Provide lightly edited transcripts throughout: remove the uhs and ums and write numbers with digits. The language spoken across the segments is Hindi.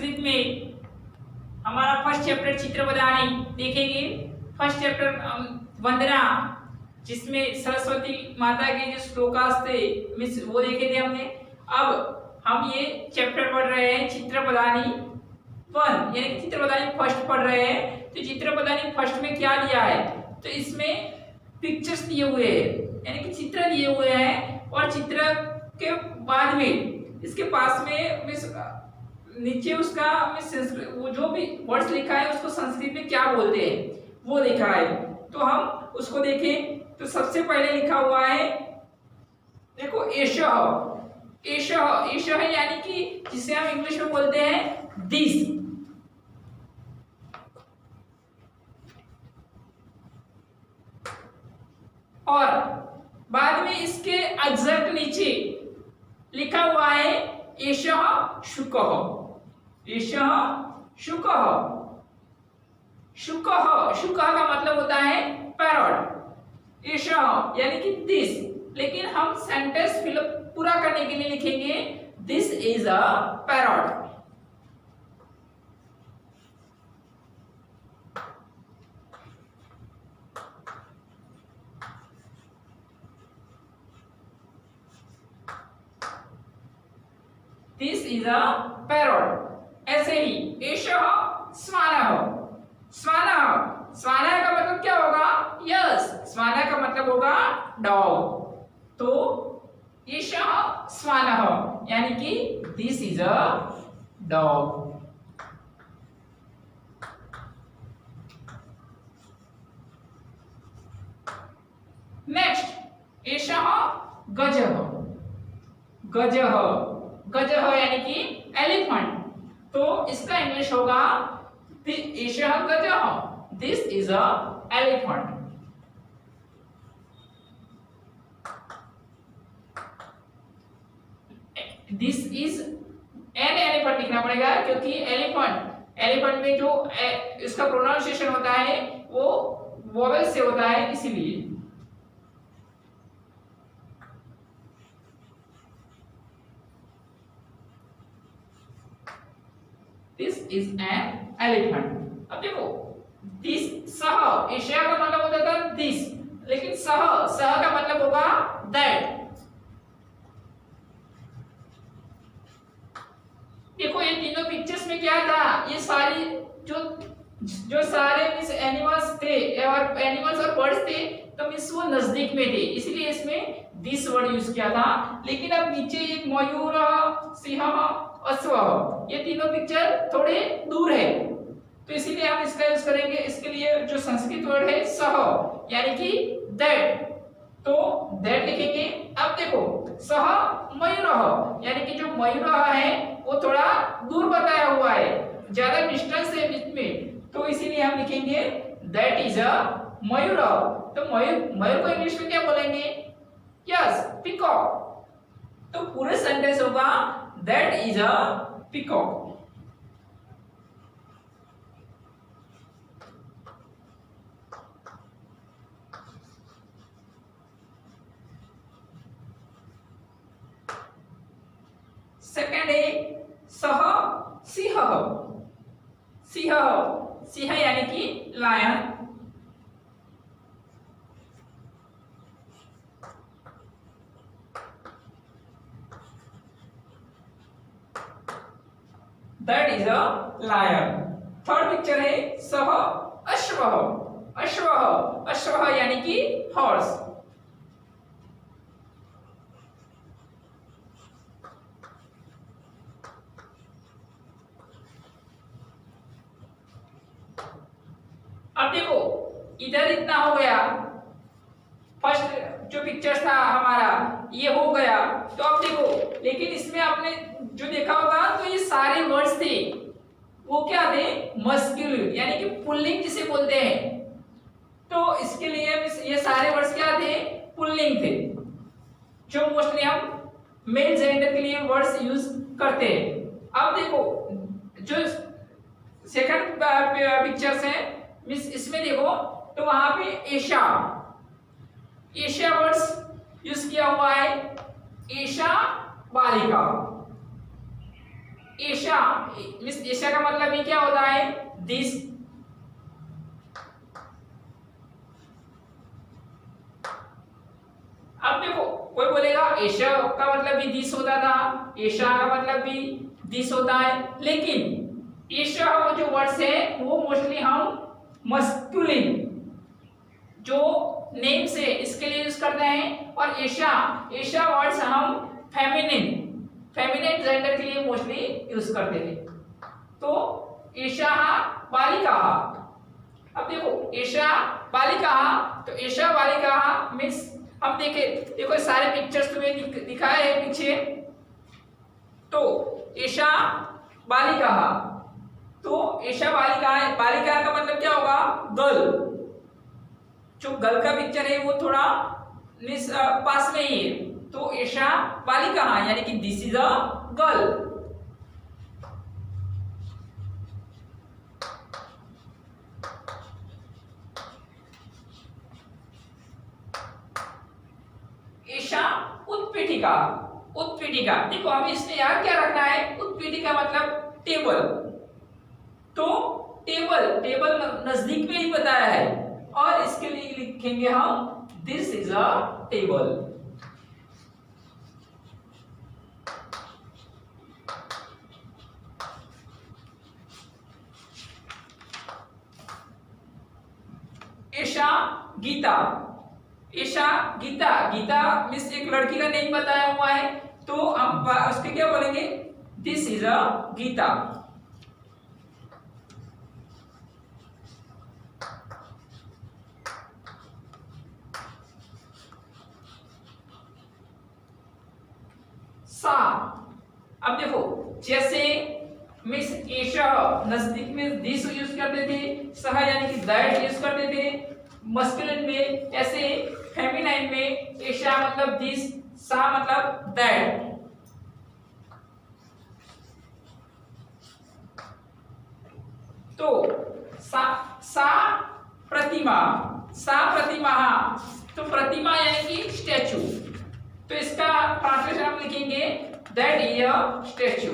संस्कृत में हमारा फर्स्ट चैप्टर चित्र बदानी देखेंगे। फर्स्ट चैप्टर वंदना, जिसमें सरस्वती माता के जो श्लोकास थे मिस वो देखे थे हमने। अब हम ये चैप्टर पढ़ रहे हैं चित्र बदानी वन, यानी कि चित्र बदानी फर्स्ट पढ़ रहे हैं। तो चित्र बदानी फर्स्ट में क्या दिया है, तो इसमें पिक्चर्स दिए हुए हैं, यानी कि चित्र दिए हुए हैं, और चित्र के बाद में इसके पास में मिस नीचे उसका वो जो भी वर्ड्स लिखा है उसको संस्कृत में क्या बोलते हैं वो लिखा है। तो हम उसको देखें तो सबसे पहले लिखा हुआ है, देखो एशः। एशः एशः यानी कि जिसे हम इंग्लिश में बोलते हैं दिस। और बाद में इसके एग्जैक्ट नीचे लिखा हुआ है एशः शुकः। एशः शुकः। शुकः, शुकः का मतलब होता है पैरट। एशः यानी कि दिस, लेकिन हम सेंटेंस फिलअप पूरा करने के लिए लिखेंगे this is a parrot. This is a parrot. ऐसे ही एशः श्वानः। श्वानः, श्वानः का मतलब क्या होगा, यस, श्वानः का मतलब होगा डॉग। तो एशः श्वानः यानी कि this is a dog. Next एशः गजः। गजः, गजः यानी कि एलिफेंट। तो इसका इंग्लिश होगा एशः गजः, this is a elephant. This is an elephant लिखना पड़ेगा, क्योंकि एलिफेंट में जो इसका प्रोनाउंसिएशन होता है वो वोवेल से होता है, इसीलिए। This is an elephant. अब देखो दिस, सह, एशिया का मतलब होता था दिस, लेकिन सह, सह का मतलब होगा दैट। देखो ये तीनों पिक्चर्स में क्या था, ये सारी जो सारे मिस एनिमल्स थे और एनिमल्स और बर्ड्स थे, तो मिस वो नजदीक में थे, इसलिए इसमें दिस वर्ड यूज किया था। लेकिन अब नीचे एक मयूर, सिंह, अश्व, ये तीनों पिक्चर थोड़े दूर है, तो इसीलिए हम इसका यूज करेंगे। इसके लिए जो संस्कृत वर्ड है सह, यानी कि दैट, तो दैट लिखेंगे। अब देखो सह मयूरः, यानी कि जो मयूर है वो थोड़ा दूर बताया हुआ है, ज्यादा डिस्टेंस है बीच में, तो इसीलिए हम लिखेंगे दैट इज अ मयूर। तो मयूर को इंग्लिश में क्या बोलेंगे, यस, पीकॉक। तो पूरे सेंटेंस होगा that is a peacock. Second है सह सिंह। सिंह, सिंह यानी कि lion. That is a lion. Third picture है सह अश्वः। अश्वः, अश्वः यानी कि हॉर्स। अब देखो इधर इतना हो गया, फर्स्ट जो पिक्चर था हमारा ये हो गया। तो अब देखो, लेकिन इसमें आपने जो देखा होगा तो ये सारे वर्ड्स थे वो क्या थे, मस्कुलिन, यानी कि पुल्लिंग जिसे बोलते हैं। तो इसके लिए ये सारे वर्ड्स क्या थे, पुल्लिंग थे, जो मोस्टली हम मेल जेंडर के लिए वर्ड्स यूज करते हैं। अब देखो जो सेकंड पिक्चर्स है, इसमें देखो तो वहां पे एशा, एशिया वर्ड्स यूज किया हुआ है। एशा बालिका, एशा मीन्स एशा का मतलब ये क्या होता है, दिस। अब देखो कोई बोलेगा एशा का मतलब भी दिस होता था, एशा का मतलब भी दिस होता है, लेकिन एशा वो जो वर्ड्स है वो मोस्टली हम मस्कुलिन जो नेम से इसके लिए यूज करते हैं, और एशा एशा वर्ड्स हम फेमिनिन जेंडर के लिए मोस्टली यूज करते थे। तो एशा बालिका। अब देखो एशा बालिका, तो एशा बालिका मीन्स हम देखे, देखो सारे पिक्चर्स तुम्हें दिखाए हैं पीछे। तो एशा बालिका, तो एशा बालिका, बालिका का मतलब क्या होगा, गर्ल। जो गर्ल का पिक्चर है वो थोड़ा पास में ही है, तो एशा बालिका यानी कि this is a girl. Esha उत्पीठिका। उत्पीठिका देखो हमें इसमें याद क्या रखना है, उत्पीठिका मतलब टेबल। तो टेबल नजदीक में ही बताया है, और इसके लिए लिखेंगे हम दिस इज अ टेबल। एशा गीता। एशा गीता, गीता मीन्स एक लड़की का नेम बताया हुआ है, तो हम उसके क्या बोलेंगे, दिस इज अ गीता। सा। अब देखो जैसे मिस एशा नजदीक में दिस यूज करते थे, सह यानी कि दैट यूज करते थे मस्कुलिन में, ऐसे फेमिनाइन में एशा मतलब दिस, सा मतलब दैट। तो सा प्रतिमा, सा प्रतिमा, तो प्रतिमा यानी कि स्टैचू, तो इसका ट्रांसलेशन हम लिखेंगे that is a statue.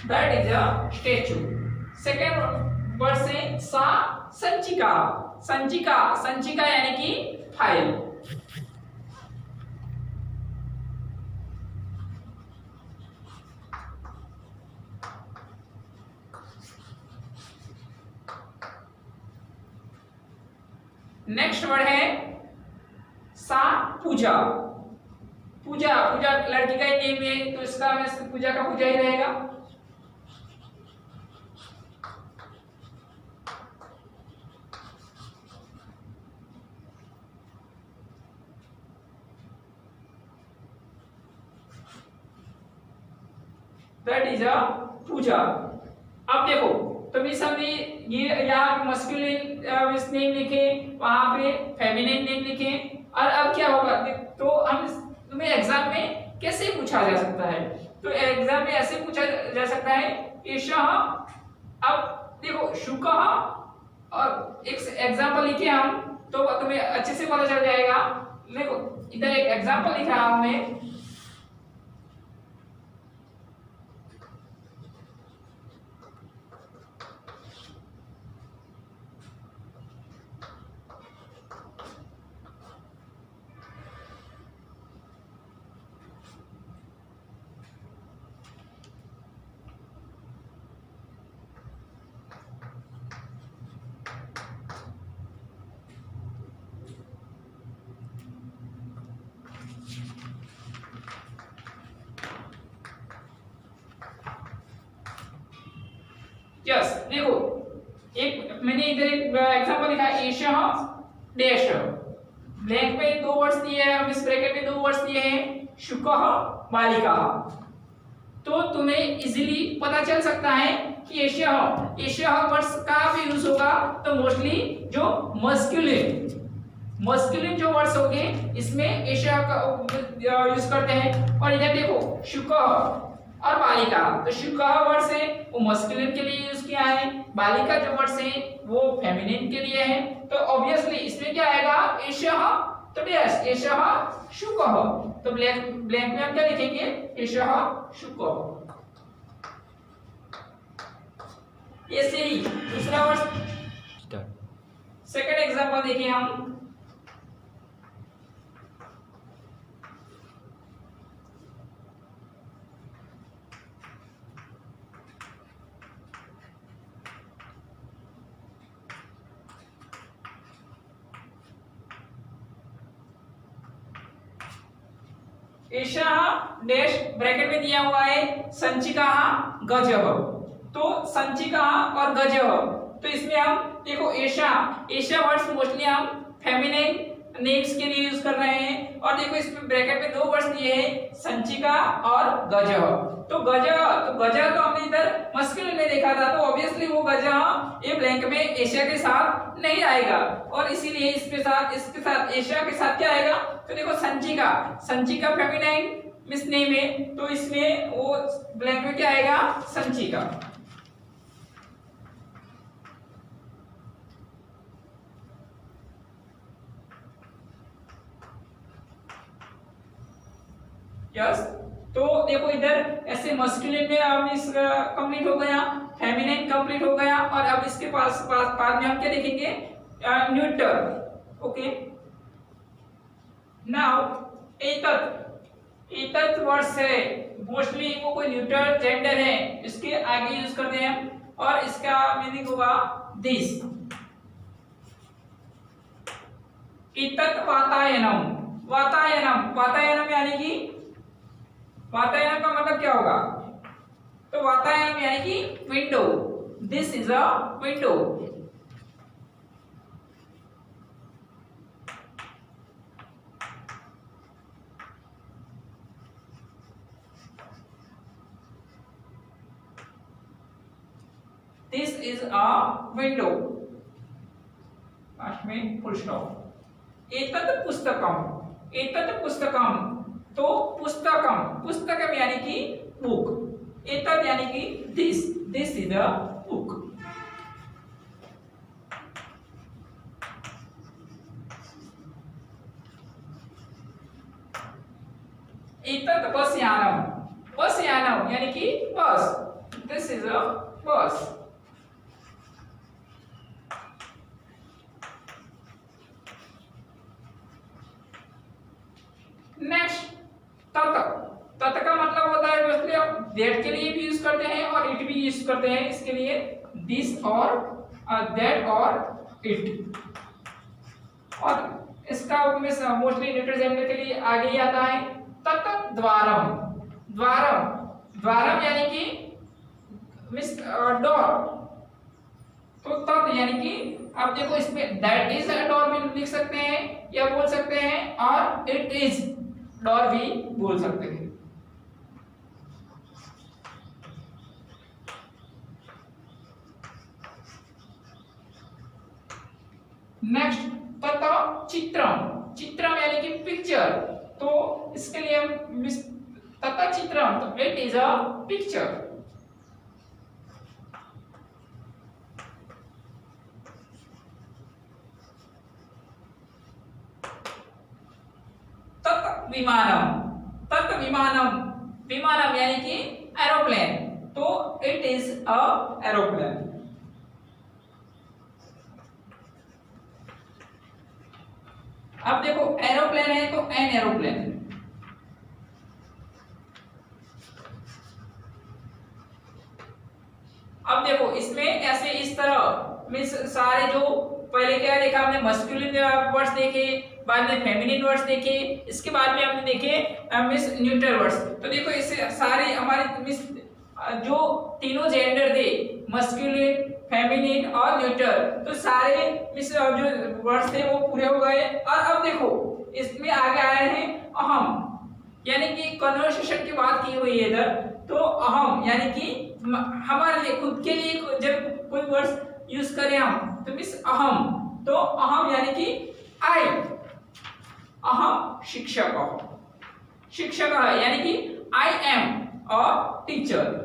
That is a statue. Second word से सा संचिका। संचिका, संचिका यानी कि फाइल। नेक्स्ट वर्ड है सा पूजा। पूजा, पूजा लड़की का ही नेम है, तो इसका पूजा का पूजा ही रहेगा। दैट इज अ पूजा। अब देखो तो मिस हमने ये यहाँ मस्कुलिन नेम लिखे, वहां पे फेमिनिन नेम लिखे, और अब क्या होगा, तो हम तुम्हें एग्जाम में कैसे पूछा जा सकता है, तो एग्जाम में ऐसे पूछा जा सकता है एशा। अब देखो शुक, और एक एग्जांपल लिखे हम, तो तुम्हें अच्छे से पता चल जाएगा। देखो इधर एक एग्जांपल लिख रहा हूं मैं, यस देखो एक मैंने इधर एक एग्जांपल लिखा है एशा डैश, ब्लैंक में दो वर्ड्स दिए हैं और इस ब्रैकेट में दो वर्ड्स दिए हैं शुकः बालिका। तो तुम्हें इजीली पता चल सकता है कि एशा वर्ड्स का भी यूज होगा, तो मोस्टली जो मस्कुलिन जो वर्ड्स होंगे इसमें एशा का यूज करते हैं। और इधर देखो शुकः और बालिका, तो शुकः वर्ड से वो मस्कुलिन के लिए यूज किया है, बालिका जो वर्ड्स है वो फेमिनिन के लिए है, तो ऑब्वियसली इसमें क्या आएगा, एषः, तो डैश एषः शुकः, तो ब्लैंक में हम क्या लिखेंगे, एषः शुकः। ऐसे ही दूसरा वर्ड, सेकंड एग्जांपल देखिए हम, एषः डैश ब्रैकेट में दिया हुआ है संचिका गजः, तो संचिका और गजः, तो इसमें हम देखो एषा वर्ड्स मोस्टली हम फेमिनिन नेम्स के लिए यूज कर रहे हैं, और देखो इसमें ब्रैकेट में दो वर्ड्स दिए हैं संचिका और गजः, तो गजः तो हमने इधर मस्कुलिन में देखा था, तो ऑब्वियसली वो गजः ये ब्लैंक में एशिया के साथ नहीं आएगा, और इसीलिए इसके साथ एशिया के साथ क्या आएगा, तो देखो संचिका फेमिनाइन मिस नेम है, तो इसमें वो ब्लैंक में क्या आएगा, संचिका। यस, तो देखो इधर ऐसे मस्कुलिन में अब इस कंप्लीट हो गया, फेमिनिन कंप्लीट हो गया, और अब इसके पास बाद में हम क्या देखेंगे, न्यूटर। ओके, नाउ एतत वर्ड से मोस्टली वो कोई न्यूट्रल जेंडर है, इसके आगे यूज करते हैं हम, और इसका मीनिंग होगा दिस। एतत वातायनम यानी कि वातायनम का मतलब क्या होगा, तो वातायनम यानी कि window, this is a window. This is a window, last में फुल स्टॉप। एतत् पुस्तकम, तो पुस्तकम यानी कि बुक, एतत् यानी कि दिस इज अ बुक। एतत् बसयानम यानी कि बस, दिस इज अ बस। नेक्स्ट तत का मतलब होता है मोस्टली हम दैट के लिए भी यूज करते हैं और इट भी यूज करते हैं, इसके लिए दिस और दैट और इट, और इसका मोस्टली न्यूट्रल जेंडर के लिए आगे ही आता है तत द्वारम यानी कि मिस डोर, तो तत यानी कि आप देखो इसमें दैट इज अ डोर भी लिख सकते हैं या बोल सकते हैं, और इट इज डोर भी बोल सकते हैं। नेक्स्ट तथा चित्रम यानी कि पिक्चर, तो इसके लिए हम तथा चित्रम, तो इट इज अ पिक्चर। विमानम यानी कि एरोप्लेन, तो इट इज अ एरोप्लेन। अब देखो एरोप्लेन है तो एन एरोप्लेन, अब देखो इसमें ऐसे इस तरह मींस सारे जो पहले क्या देखा हमने, मस्कुलिन वर्ड्स देखे, बाद में फेमिनिन वर्ड्स देखे, इसके बाद में हमने देखे मिस न्यूट्रल वर्ड्स, तो देखो इससे सारे हमारे मिस जो तीनों जेंडर थे मस्कुलिन, फेमिनिन और न्यूट्रल, तो सारे मिस जो वर्ड्स थे वो पूरे हो गए। और अब देखो इसमें आगे आए हैं अहम, यानी कि कन्वर्सेशन की बात की हुई है इधर, तो अहम यानी कि हमारे लिए खुद के लिए जब कोई वर्ड्स यूज करें हम, तो मिस अहम, तो अहम यानी कि आई, अहम शिक्षक यानी कि I am a teacher.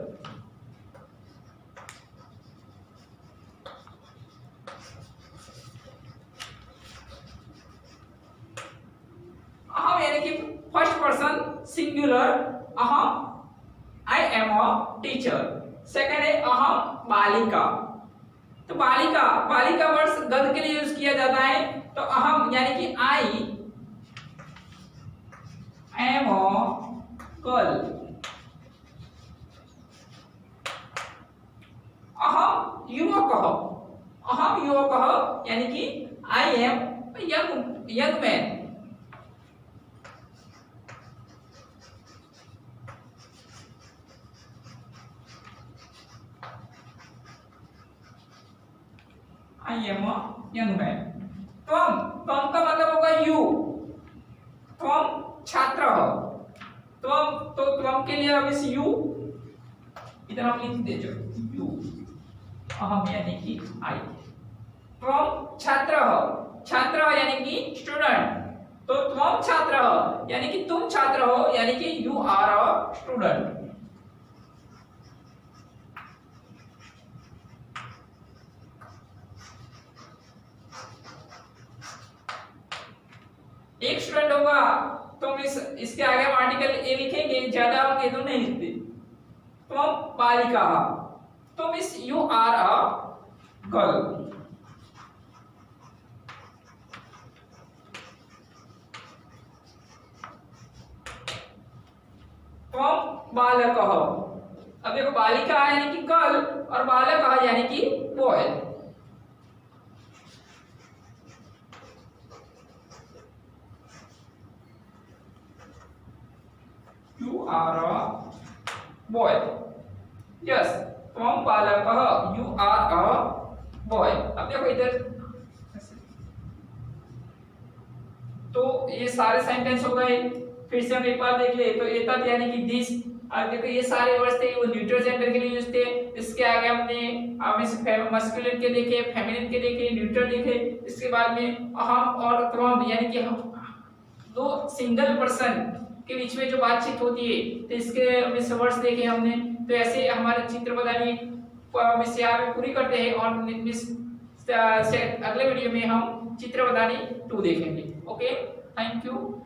Person singular अहम, I am a teacher. Second है अहम बालिका। तो बालिका, बालिका वर्ड गर्ल के लिए यूज किया जाता है, तो अहम यानी कि आई एम अ गर्ल। अहम युवकः, अहम युवकः यानी कि I am young man. I am a young man. त्वम, त्वम का मतलब होगा यू, त्वम छात्र हो, त्वम, तो त्वम के लिए अब इस यू इधर हम लिख दे जो यू, अहम यानी कि आई। त्वम छात्र हो, छात्र हो यानी कि स्टूडेंट, तो त्वम छात्र हो यानी कि तुम छात्र हो, यानी कि यू आर अ स्टूडेंट। एक स्टूडेंट होगा तो इसके आगे हम आर्टिकल ए लिखेंगे, ज्यादा हम ये तो नहीं लिखते। तुम बालिका, तो miss you are a girl. तुम बालक हो, अब देखो बालिका यानी कि गर्ल और बालक यानी कि boy. You are a boy. Yes, तुम बालक हो, you are a boy। अब देखो इधर, तो ये सारे सेंटेंस हो गए। फिर से हम एक बार देख ले, तो एतत् यानी कि दिस, और देखो ये सारे वर्ड्स थे वो न्यूट्रल जेंडर के लिए यूज थे। इसके आगे हमने मस्कुलिन के देखे, फेमिनिन के देखे, न्यूट्रल देखे। इसके बाद में अहम और त्वम यानी कि हम दो सिंगल पर्सन के बीच में जो बातचीत होती है, तो इसके वर्ड्स देखे हमने। तो ऐसे हमारे चित्र बतानी मिस यहाँ पे पूरी करते हैं, और मिस अगले वीडियो में हम चित्र बतानी 2 देखेंगे। Okay, thank you.